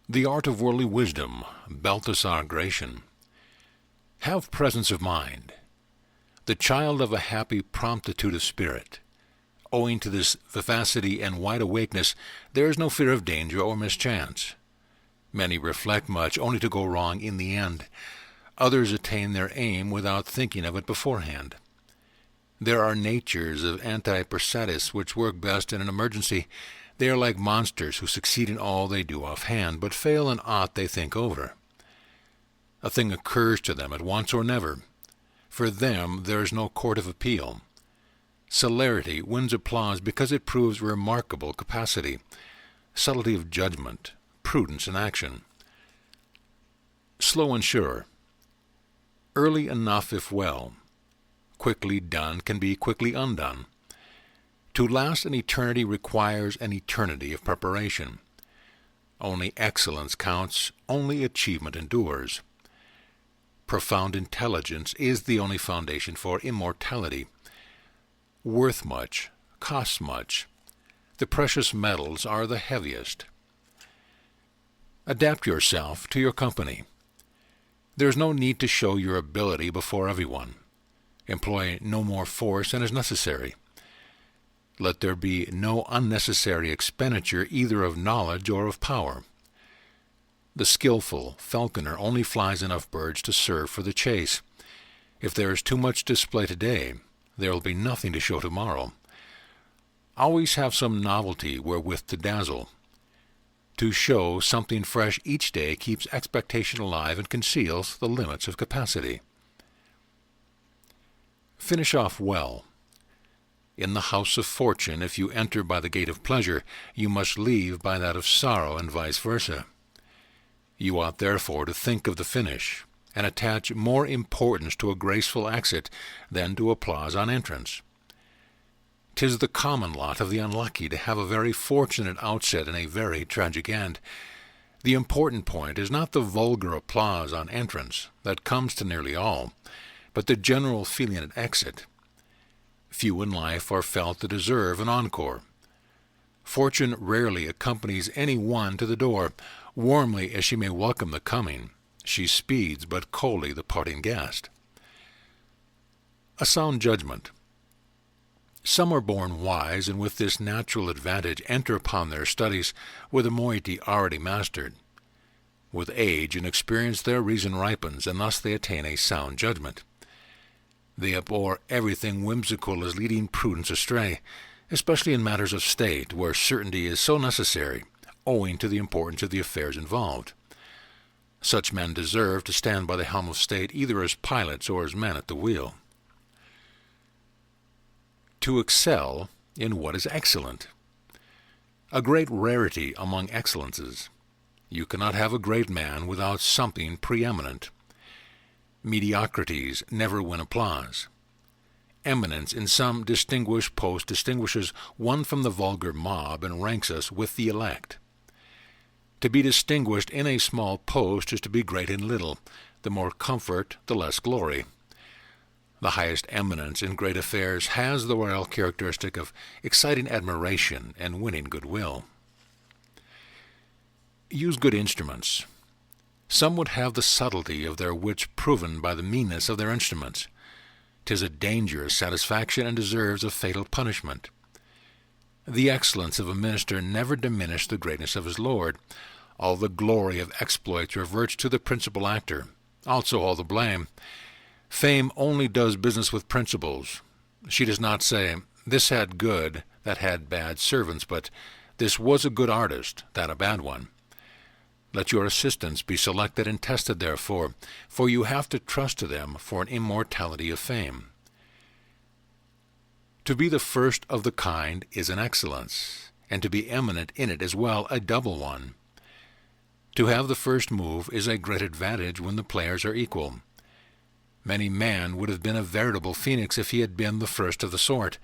The Art of Worldly Wisdom, Baltasar Gracian. Have presence of mind. The child of a happy promptitude of spirit. Owing to this vivacity and wide awakeness, there is no fear of danger or mischance. Many reflect much, only to go wrong in the end. Others attain their aim without thinking of it beforehand. There are natures of antipersatis which work best in an emergency. They are like monsters who succeed in all they do offhand, but fail in aught they think over. A thing occurs to them at once or never. For them there is no court of appeal. Celerity wins applause because it proves remarkable capacity, subtlety of judgment, prudence in action. Slow and sure. Early enough if well. Quickly done can be quickly undone. To last an eternity requires an eternity of preparation. Only excellence counts, only achievement endures. Profound intelligence is the only foundation for immortality. Worth much, costs much. The precious metals are the heaviest. Adapt yourself to your company. There is no need to show your ability before everyone. Employ no more force than is necessary. Let there be no unnecessary expenditure either of knowledge or of power. The skillful falconer only flies enough birds to serve for the chase. If there is too much display today, there will be nothing to show tomorrow. Always have some novelty wherewith to dazzle. To show something fresh each day keeps expectation alive and conceals the limits of capacity. Finish off well. In the house of fortune, if you enter by the gate of pleasure, you must leave by that of sorrow, and vice versa. You ought therefore to think of the finish, and attach more importance to a graceful exit than to applause on entrance. 'Tis the common lot of the unlucky to have a very fortunate outset and a very tragic end. The important point is not the vulgar applause on entrance, that comes to nearly all, but the general feeling at exit. Few in life are felt to deserve an encore. Fortune rarely accompanies any one to the door. Warmly as she may welcome the coming, she speeds but coldly the parting guest. A sound judgment. Some are born wise, and with this natural advantage enter upon their studies with a moiety already mastered. With age and experience their reason ripens, and thus they attain a sound judgment. They abhor everything whimsical as leading prudence astray, especially in matters of state, where certainty is so necessary, owing to the importance of the affairs involved. Such men deserve to stand by the helm of state either as pilots or as men at the wheel. To excel in what is excellent. A great rarity among excellences. You cannot have a great man without something preeminent. Mediocrities never win applause. Eminence in some distinguished post distinguishes one from the vulgar mob and ranks us with the elect. To be distinguished in a small post is to be great in little. The more comfort, the less glory. The highest eminence in great affairs has the royal characteristic of exciting admiration and winning goodwill. Use good instruments. Some would have the subtlety of their wits proven by the meanness of their instruments. 'Tis a dangerous satisfaction and deserves a fatal punishment. The excellence of a minister never diminished the greatness of his lord. All the glory of exploits reverts to the principal actor, also all the blame. Fame only does business with principles. She does not say, this had good, that had bad servants, but this was a good artist, that a bad one. Let your assistants be selected and tested therefore, for you have to trust to them for an immortality of fame. To be the first of the kind is an excellence, and to be eminent in it as well a double one. To have the first move is a great advantage when the players are equal. Many man would have been a veritable phoenix if he had been the first of the sort.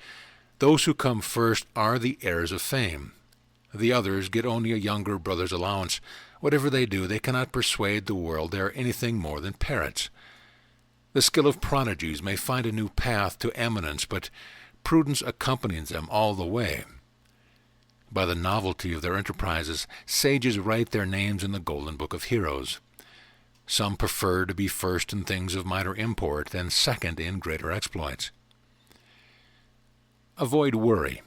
Those who come first are the heirs of fame. The others get only a younger brother's allowance. Whatever they do, they cannot persuade the world they are anything more than parrots. The skill of prodigies may find a new path to eminence, but prudence accompanies them all the way. By the novelty of their enterprises, sages write their names in the golden book of heroes. Some prefer to be first in things of minor import than second in greater exploits. Avoid worry.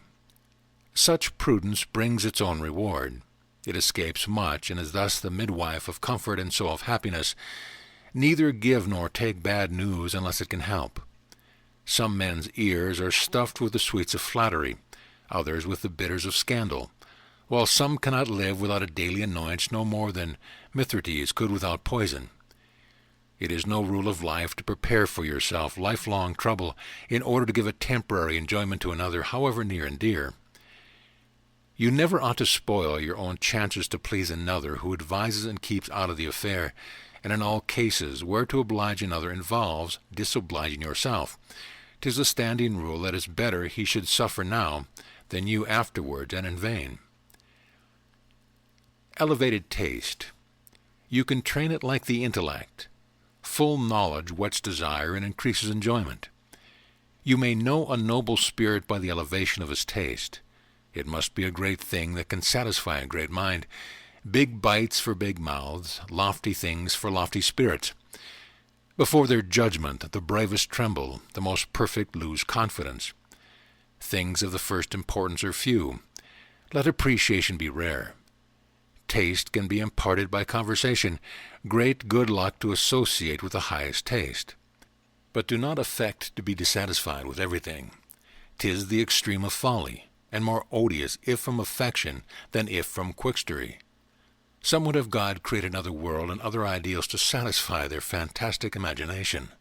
Such prudence brings its own reward. It escapes much, and is thus the midwife of comfort and so of happiness. Neither give nor take bad news unless it can help. Some men's ears are stuffed with the sweets of flattery, others with the bitters of scandal, while some cannot live without a daily annoyance no more than Mithridates could without poison. It is no rule of life to prepare for yourself lifelong trouble in order to give a temporary enjoyment to another, however near and dear. You never ought to spoil your own chances to please another who advises and keeps out of the affair, and in all cases where to oblige another involves disobliging yourself. 'Tis a standing rule that it's better he should suffer now than you afterwards, and in vain. Elevated taste. You can train it like the intellect. Full knowledge whets desire and increases enjoyment. You may know a noble spirit by the elevation of his taste. It must be a great thing that can satisfy a great mind. Big bites for big mouths, lofty things for lofty spirits. Before their judgment the bravest tremble, the most perfect lose confidence. Things of the first importance are few. Let appreciation be rare. Taste can be imparted by conversation. Great good luck to associate with the highest taste. But do not affect to be dissatisfied with everything. 'Tis the extreme of folly, and more odious if from affection than if from quixtery. Some would have God create another world and other ideals to satisfy their fantastic imagination.